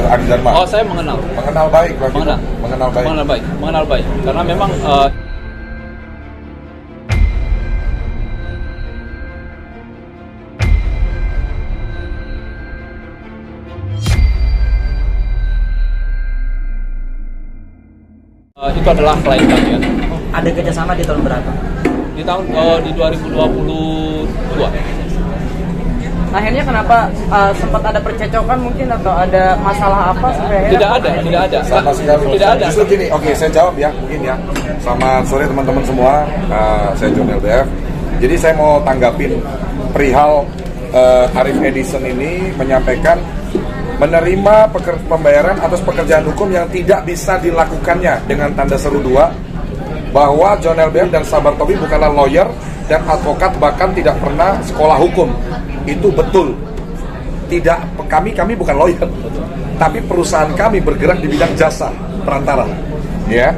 Direktur Adi Dharma? Oh, saya mengenal. Mengenal baik, Pak. Mengenal baik. Karena memang itu adalah klien kami ya. Ada kerjasama di tahun berapa? Di 2022. Akhirnya kenapa sempat ada percecokan mungkin atau ada masalah apa sampai akhirnya? Tidak ada. Sama sekali. Tidak ada. Justru gini, oke, saya jawab ya, mungkin ya. Selamat sore teman-teman semua. Saya John LBF. Jadi saya mau tanggapin perihal Arif Edison ini menyampaikan menerima pembayaran atas pekerjaan hukum yang tidak bisa dilakukannya dengan tanda seru 2 bahwa John LBF dan Sabar Tobi bukanlah lawyer dan advokat, bahkan tidak pernah sekolah hukum. Itu betul. Tidak, kami bukan lawyer, tapi perusahaan kami bergerak di bidang jasa perantara, ya.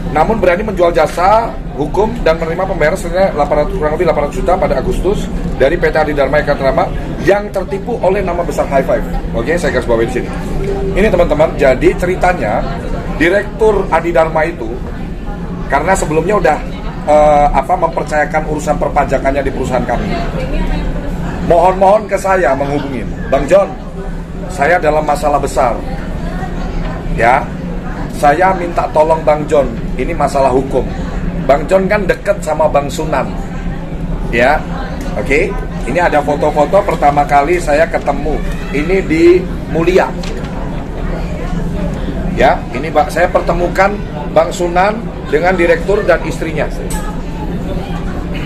Namun berani menjual jasa hukum dan menerima pembayaran senilai kurang lebih 800 juta pada Agustus dari PT Adi Dharma Eka Trama yang tertipu oleh nama besar High Five. Oke, saya garis bawahi di sini. Ini teman-teman, jadi ceritanya Direktur Adi Dharma itu karena sebelumnya udah mempercayakan urusan perpajakannya di perusahaan kami. Mohon ke saya menghubungi Bang John, saya dalam masalah besar. Ya, saya minta tolong Bang John, ini masalah hukum. Bang John kan deket sama Bang Sunan. Ya, oke. Ini ada foto-foto pertama kali saya ketemu. Ini di Mulia. Ya, ini saya pertemukan Bang Sunan dengan direktur dan istrinya.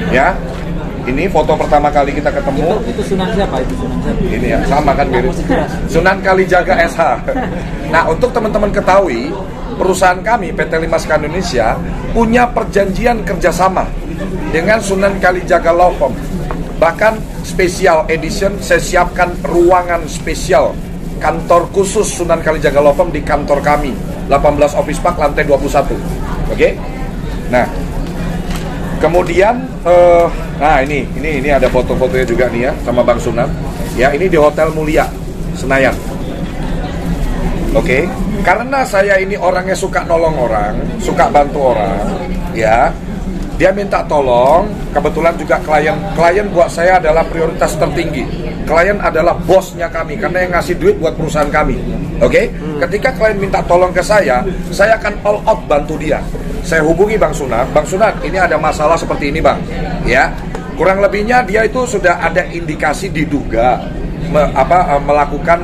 Ya, ini foto pertama kali kita ketemu. Itu Sunan siapa? Ini ya, sama kan mirip. Sunan Kalijaga SH. Nah, untuk teman-teman ketahui, perusahaan kami PT Limaska Indonesia punya perjanjian kerjasama dengan Sunan Kalijaga Law Firm. Bahkan special edition, saya siapkan ruangan spesial kantor khusus Sunan Kalijaga Law Firm di kantor kami 18 Office Park lantai 21. Oke? Nah, kemudian ini ada foto-fotonya juga nih ya sama Bang Sunan. Ya, ini di Hotel Mulia Senayan. Oke, karena saya ini orangnya suka nolong orang, suka bantu orang, ya. Dia minta tolong, kebetulan juga klien buat saya adalah prioritas tertinggi. Klien adalah bosnya kami karena yang ngasih duit buat perusahaan kami. Oke, ketika klien minta tolong ke saya akan all out bantu dia. Saya hubungi Bang Sunan, ini ada masalah seperti ini Bang, ya. Kurang lebihnya dia itu sudah ada indikasi diduga melakukan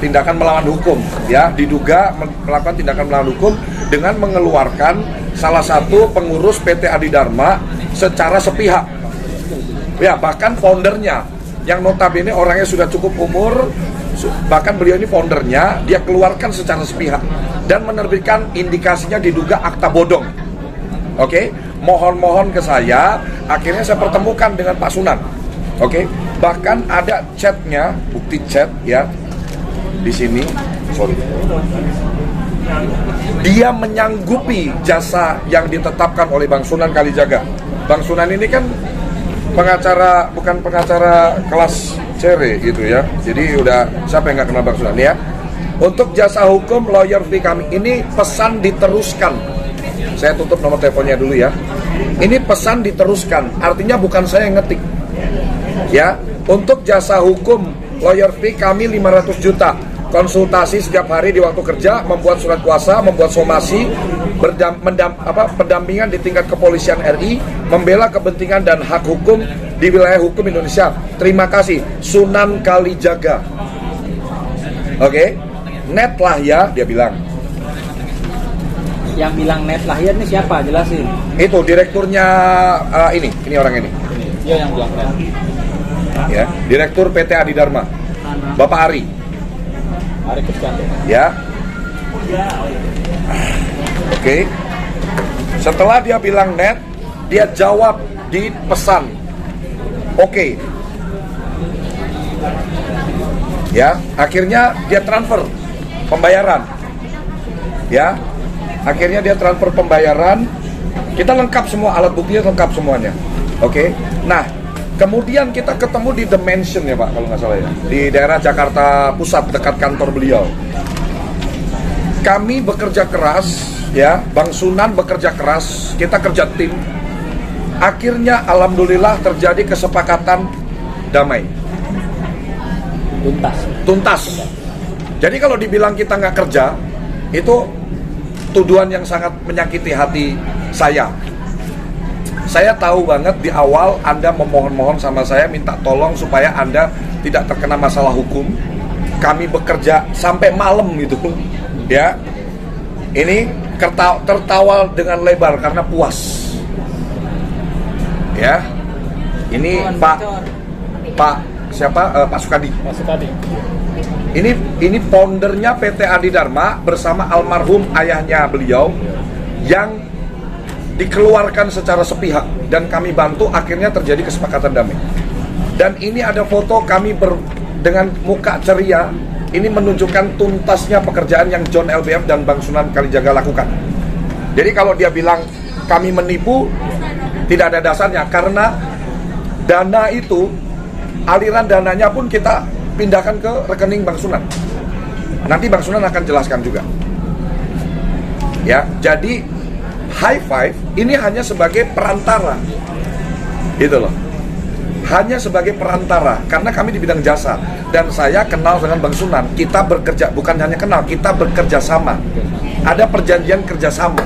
tindakan melawan hukum, ya, diduga melakukan tindakan melawan hukum dengan mengeluarkan salah satu pengurus PT Adi Dharma secara sepihak. Ya, bahkan foundernya yang notabene orangnya sudah cukup umur, bahkan beliau ini foundernya, dia keluarkan secara sepihak dan menerbitkan indikasinya diduga akta bodong. Oke, mohon ke saya, akhirnya saya pertemukan dengan Pak Sunan. Oke, bahkan ada chatnya, bukti chat ya di sini. Sorry. Dia menyanggupi jasa yang ditetapkan oleh Bang Sunan Kalijaga. Bang Sunan ini kan pengacara, bukan pengacara kelas cere gitu ya. Jadi udah, siapa yang nggak kenal Bang Sunan ya. Untuk jasa hukum lawyer fee kami ini pesan diteruskan. Saya tutup nomor teleponnya dulu ya. Ini pesan diteruskan, artinya bukan saya yang ngetik. Ya, untuk jasa hukum lawyer fee kami 500 juta. Konsultasi setiap hari di waktu kerja, membuat surat kuasa, membuat somasi, pendampingan di tingkat kepolisian RI, membela kepentingan dan hak hukum di wilayah hukum Indonesia. Terima kasih, Sunan Kalijaga. Oke, net lah ya, dia bilang. Yang bilang net lahir ini siapa? Jelasin. Itu direkturnya ini orang ini. Dia yang bilang net. Ya, direktur PT Adi Dharma, Bapak Ari. Ari Kristianto. Ya. Oke. Setelah dia bilang net, dia jawab di pesan. Oke. Ya, akhirnya dia transfer pembayaran. Ya. Akhirnya dia transfer pembayaran. Kita lengkap semua, alat buktinya lengkap semuanya. Oke. Nah, Kemudian kita ketemu di The Mansion ya Pak, kalau nggak salah ya, di daerah Jakarta Pusat dekat kantor beliau. Kami bekerja keras, ya, Bang Sunan bekerja keras, kita kerja tim. Akhirnya alhamdulillah terjadi kesepakatan damai. Tuntas. Jadi kalau dibilang kita nggak kerja, itu tuduhan yang sangat menyakiti hati saya. Saya tahu banget di awal Anda memohon-mohon sama saya, minta tolong supaya Anda tidak terkena masalah hukum. Kami bekerja sampai malam gitu, ya. Ini tertawa dengan lebar karena puas. Ya, ini Pak Sukadi. Ini foundernya PT Adi Dharma bersama almarhum ayahnya beliau yang dikeluarkan secara sepihak dan kami bantu akhirnya terjadi kesepakatan damai. Dan ini ada foto kami dengan muka ceria. Ini menunjukkan tuntasnya pekerjaan yang John LBF dan Bang Sunan Kalijaga lakukan. Jadi kalau dia bilang kami menipu, tidak ada dasarnya karena dana itu, aliran dananya pun kita pindahkan ke rekening Bang Sunan. Nanti Bang Sunan akan jelaskan juga. Ya, jadi high five ini hanya sebagai perantara. Gitu loh. Hanya sebagai perantara karena kami di bidang jasa dan saya kenal dengan Bang Sunan. Kita bekerja, bukan hanya kenal, kita bekerja sama. Ada perjanjian kerjasama.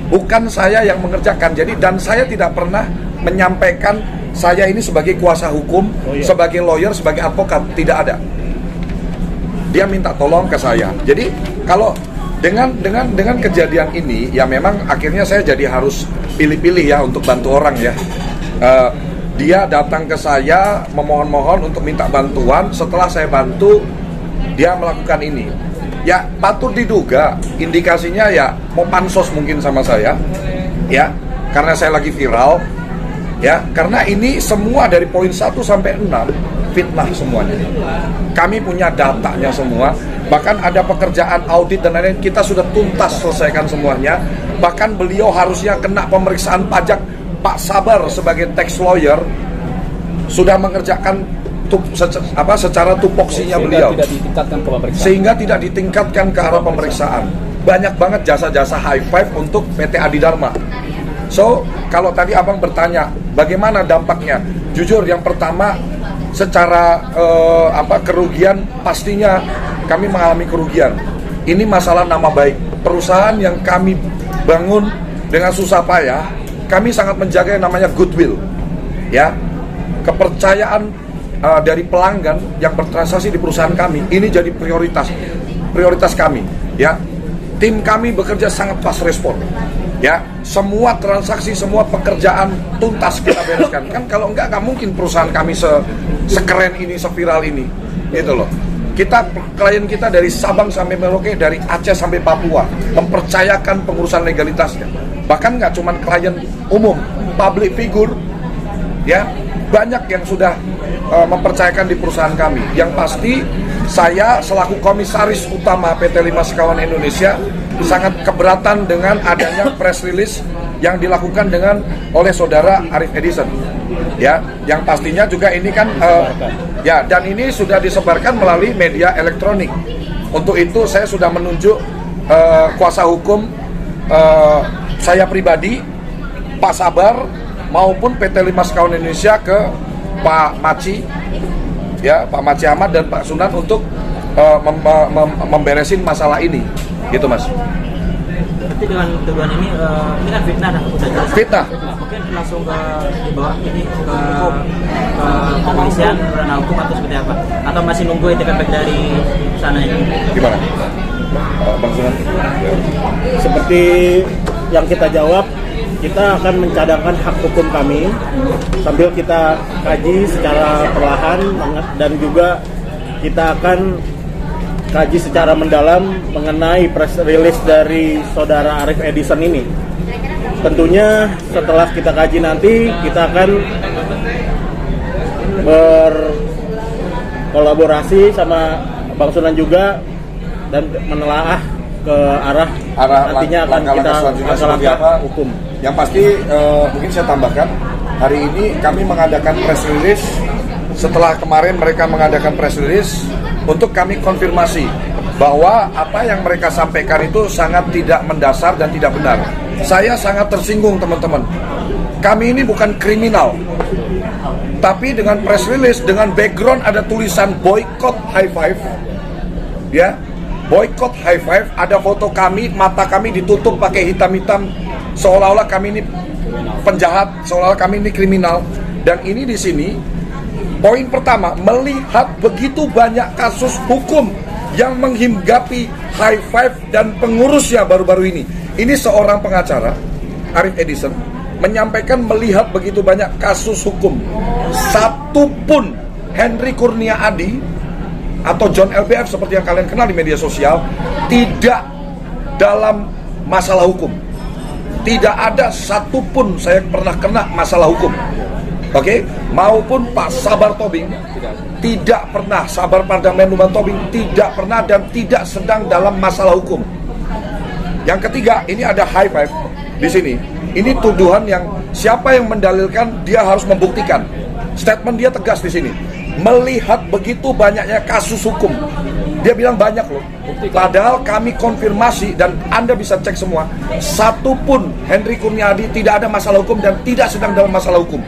Bukan saya yang mengerjakan. Jadi dan saya tidak pernah menyampaikan saya ini sebagai kuasa hukum, sebagai lawyer, sebagai advokat, tidak ada. Dia minta tolong ke saya. Jadi kalau dengan kejadian ini, ya memang akhirnya saya jadi harus pilih-pilih ya untuk bantu orang ya. Dia datang ke saya memohon-mohon untuk minta bantuan. Setelah saya bantu, dia melakukan ini. Ya patut diduga indikasinya ya mau pansos mungkin sama saya, ya karena saya lagi viral. Ya, karena ini semua dari poin 1 sampai 6 fitnah semuanya. Kami punya datanya semua. Bahkan ada pekerjaan audit dan lain-lain kita sudah tuntas selesaikan semuanya. Bahkan beliau harusnya kena pemeriksaan pajak. Pak Sabar sebagai tax lawyer sudah mengerjakan secara tupoksinya beliau. Sehingga tidak ditingkatkan ke arah pemeriksaan. Banyak banget jasa-jasa high five untuk PT Adi Dharma. So, kalau tadi abang bertanya bagaimana dampaknya, jujur yang pertama secara kerugian pastinya kami mengalami kerugian. Ini masalah nama baik perusahaan yang kami bangun dengan susah payah. Kami sangat menjaga yang namanya goodwill, ya kepercayaan dari pelanggan yang bertransaksi di perusahaan kami. Ini jadi prioritas kami, ya. Tim kami bekerja sangat fast respon. Ya, semua transaksi, semua pekerjaan tuntas kita bereskan. Kan kalau enggak mungkin perusahaan kami sekeren ini, seviral ini. Gitu loh. Klien kita dari Sabang sampai Merauke, dari Aceh sampai Papua, mempercayakan pengurusan legalitasnya. Bahkan nggak cuma klien umum, public figure, ya banyak yang sudah mempercayakan di perusahaan kami. Yang pasti saya selaku komisaris utama PT Lima Sekawan Indonesia sangat keberatan dengan adanya press release yang dilakukan oleh saudara Arif Edison, ya, yang pastinya juga ini kan ya, dan ini sudah disebarkan melalui media elektronik. Untuk itu saya sudah menunjuk kuasa hukum saya pribadi, Pak Sabar maupun PT Lima Sekawan Indonesia ke Pak Maci, ya Pak Maci Ahmad dan Pak Sunan untuk memberesin masalah ini. Gitu Mas. Berarti dengan tuduhan ini kan fitnah dah, udah jelas. Fitnah. Mungkin langsung ke dibawa ini ke kepolisian, ranah hukum atau seperti apa? Atau masih nunggu etikat dari sana ini? Gimana? Bang Sunan. Seperti yang kita jawab, kita akan mencadangkan hak hukum kami sambil kita kaji secara perlahan dan juga kita akan kaji secara mendalam mengenai press release dari saudara Arif Edison ini. Tentunya setelah kita kaji nanti kita akan berkolaborasi sama Bang Sunan juga dan menelaah ke arah nantinya akan kita langkah-langkah hukum. Yang pasti mungkin saya tambahkan hari ini kami mengadakan press release setelah kemarin mereka mengadakan press release untuk kami konfirmasi bahwa apa yang mereka sampaikan itu sangat tidak mendasar dan tidak benar. Saya sangat tersinggung, teman-teman. Kami ini bukan kriminal, tapi dengan press release, dengan background ada tulisan boycott high five, ya, boycott high five, ada foto kami, mata kami ditutup pakai hitam-hitam, seolah-olah kami ini penjahat, seolah-olah kami ini kriminal. Dan ini di sini, poin pertama, melihat begitu banyak kasus hukum yang menghinggapi high five dan pengurusnya baru-baru ini. Ini seorang pengacara, Arif Edison, menyampaikan melihat begitu banyak kasus hukum. Satu pun Henry Kurnia Adi atau John LBF seperti yang kalian kenal di media sosial tidak dalam masalah hukum. Tidak ada satupun saya pernah kena masalah hukum. Oke, maupun Pak Sabar Tobing tidak pernah, Sabar Pardamen Lumban Tobing tidak pernah dan tidak sedang dalam masalah hukum. Yang ketiga, ini ada high five di sini. Ini tuduhan yang siapa yang mendalilkan dia harus membuktikan. Statement dia tegas di sini. Melihat begitu banyaknya kasus hukum, dia bilang banyak loh. Padahal kami konfirmasi dan Anda bisa cek semua. Satu pun Henry Kurniadi tidak ada masalah hukum dan tidak sedang dalam masalah hukum.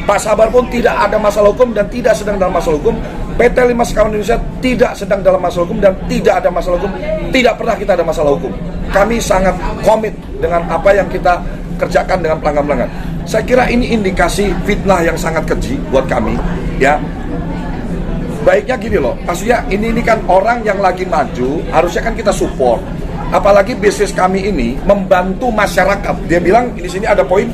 Pak Sabar pun tidak ada masalah hukum dan tidak sedang dalam masalah hukum. PT 5 Sekawan Indonesia tidak sedang dalam masalah hukum dan tidak ada masalah hukum. Tidak pernah kita ada masalah hukum. Kami sangat komit dengan apa yang kita kerjakan dengan pelanggan-pelanggan. Saya kira ini indikasi fitnah yang sangat keji buat kami, ya. Baiknya gini loh, maksudnya ini kan orang yang lagi maju, harusnya kan kita support. Apalagi bisnis kami ini membantu masyarakat. Dia bilang di sini ada poin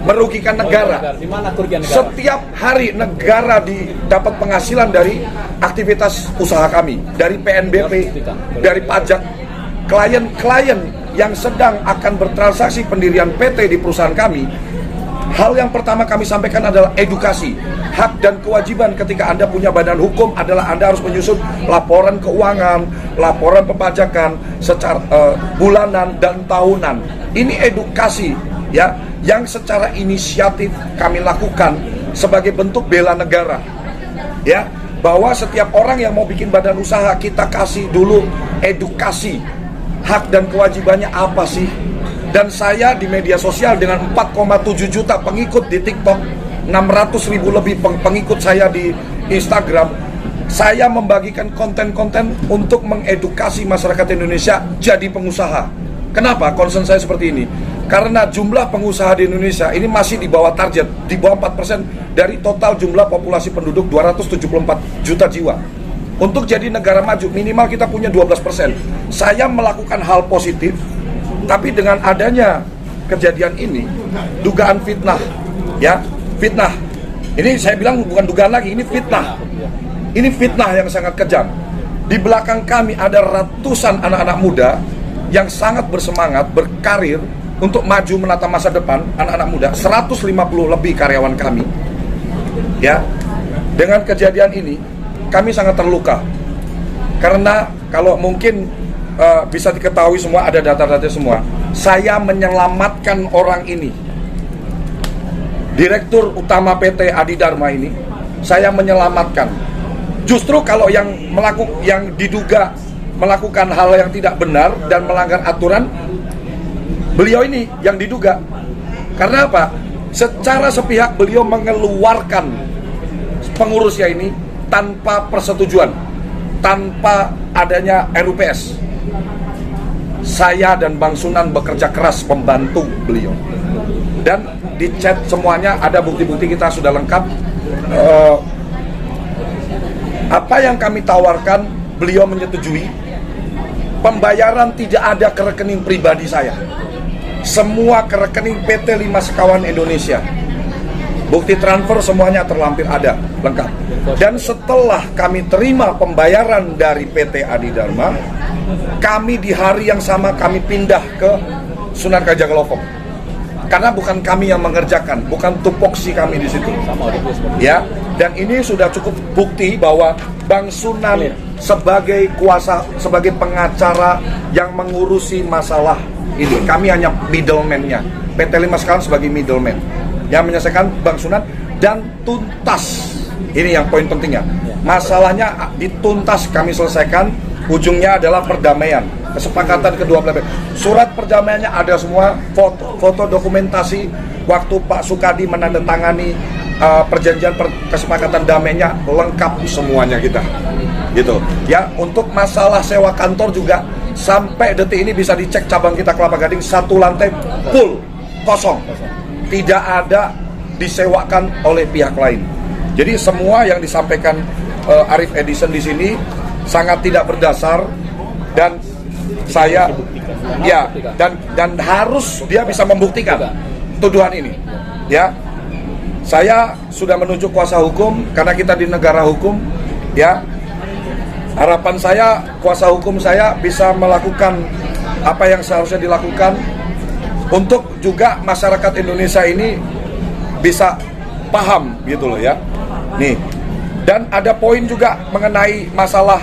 merugikan negara. Di mana kerugian negara? Setiap hari negara dapat penghasilan dari aktivitas usaha kami, dari PNBP, dari pajak. Klien-klien yang sedang akan bertransaksi pendirian PT di perusahaan kami, hal yang pertama kami sampaikan adalah edukasi. Hak dan kewajiban ketika Anda punya badan hukum adalah Anda harus menyusun laporan keuangan, laporan perpajakan secara bulanan dan tahunan. Ini edukasi, ya, yang secara inisiatif kami lakukan sebagai bentuk bela negara, ya, bahwa setiap orang yang mau bikin badan usaha kita kasih dulu edukasi hak dan kewajibannya apa sih. Dan saya di media sosial dengan 4,7 juta pengikut di TikTok, 600.000 lebih pengikut saya di Instagram, saya membagikan konten-konten untuk mengedukasi masyarakat Indonesia jadi pengusaha. Kenapa concern saya seperti ini? Karena jumlah pengusaha di Indonesia ini masih di bawah target, di bawah 4% dari total jumlah populasi penduduk 274 juta jiwa. Untuk jadi negara maju minimal kita punya 12%. Saya melakukan hal positif, tapi dengan adanya kejadian ini, dugaan fitnah, ya, fitnah. Ini saya bilang bukan dugaan lagi, ini fitnah. Ini fitnah yang sangat kejam. Di belakang kami ada ratusan anak-anak muda yang sangat bersemangat, berkarir untuk maju menata masa depan, anak-anak muda, 150 lebih karyawan kami. Ya, dengan kejadian ini kami sangat terluka. Karena kalau mungkin bisa diketahui semua, ada data-data semua. Saya menyelamatkan orang ini. Direktur utama PT Adi Dharma ini, saya menyelamatkan. Justru kalau yang diduga melakukan hal yang tidak benar dan melanggar aturan, beliau ini yang diduga. Karena apa? Secara sepihak beliau mengeluarkan pengurusnya ini tanpa persetujuan, tanpa adanya RUPS. Saya dan Bang Sunan bekerja keras membantu beliau. Dan di chat semuanya ada bukti-bukti, kita sudah lengkap. Apa yang kami tawarkan, beliau menyetujui. Pembayaran tidak ada ke rekening pribadi saya. Semua ke rekening PT 5 Sekawan Indonesia. Bukti transfer semuanya terlampir ada, lengkap. Dan setelah kami terima pembayaran dari PT Adi Dharma, kami di hari yang sama kami pindah ke Sunan Kalijaga-Lopok. Karena bukan kami yang mengerjakan, bukan tupoksi kami di situ. Ya, dan ini sudah cukup bukti bahwa Bang Sunan sebagai kuasa, sebagai pengacara yang mengurusi masalah ini. Kami hanya middleman-nya. PT 5 Sekawan sebagai middleman. yang menyelesaikan Bang Sunan dan tuntas. Ini yang poin pentingnya. Masalahnya dituntas, kami selesaikan. Ujungnya adalah perdamaian, kesepakatan kedua belah pihak. Surat perdamaiannya ada semua, foto dokumentasi waktu Pak Sukadi menandatangani perjanjian kesepakatan damainya, lengkap semuanya kita. Gitu. Ya, untuk masalah sewa kantor juga sampai detik ini bisa dicek cabang kita Kelapa Gading, 1 lantai full kosong. Tidak ada disewakan oleh pihak lain. Jadi semua yang disampaikan Arif Edison di sini sangat tidak berdasar, dan saya ya dan harus dia bisa membuktikan tuduhan ini. Ya. Saya sudah menunjuk kuasa hukum karena kita di negara hukum, ya. Harapan saya kuasa hukum saya bisa melakukan apa yang seharusnya dilakukan untuk juga masyarakat Indonesia ini bisa paham gitu loh ya. Nih, dan ada poin juga mengenai masalah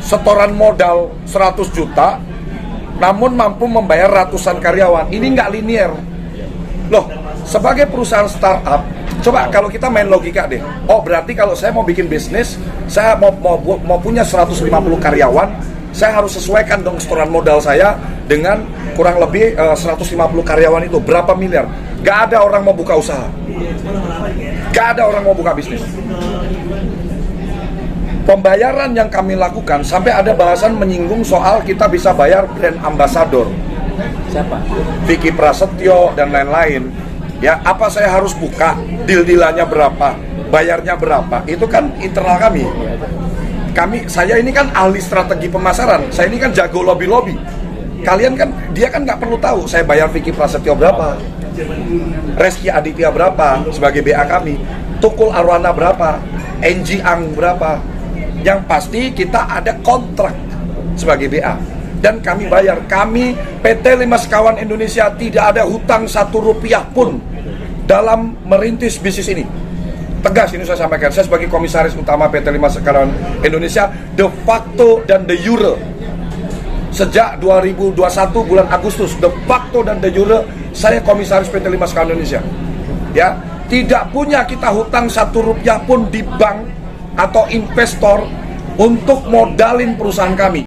setoran modal 100 juta namun mampu membayar ratusan karyawan. Ini nggak linear loh. Sebagai perusahaan startup, coba kalau kita main logika deh. Oh, berarti kalau saya mau bikin bisnis, saya mau punya 150 karyawan, saya harus sesuaikan dong setoran modal saya dengan kurang lebih 150 karyawan itu berapa miliar. Gak ada orang mau buka usaha, gak ada orang mau buka bisnis. Pembayaran yang kami lakukan sampai ada bahasan menyinggung soal kita bisa bayar brand ambassador. Siapa? Vicky Prasetyo dan lain-lain. Ya, apa saya harus buka? Deal-dealannya berapa? Bayarnya berapa? Itu kan internal kami. Saya ini kan ahli strategi pemasaran. Saya ini kan jago lobby-lobby. Kalian kan, dia kan nggak perlu tahu saya bayar Vicky Prasetyo berapa, Reski Aditya berapa sebagai BA kami, Tukul Arwana berapa, NG Ang berapa. Yang pasti kita ada kontrak sebagai BA dan kami bayar. Kami PT Lima Sekawan Indonesia tidak ada hutang 1 rupiah pun dalam merintis bisnis ini. Tegas ini saya sampaikan, saya sebagai komisaris utama PT Lima Sekawan Indonesia de facto dan de jure sejak 2021 bulan Agustus, de facto dan de jure saya komisaris PT Lima Sekawan Indonesia. Ya, tidak punya kita hutang 1 rupiah pun di bank atau investor untuk modalin perusahaan kami.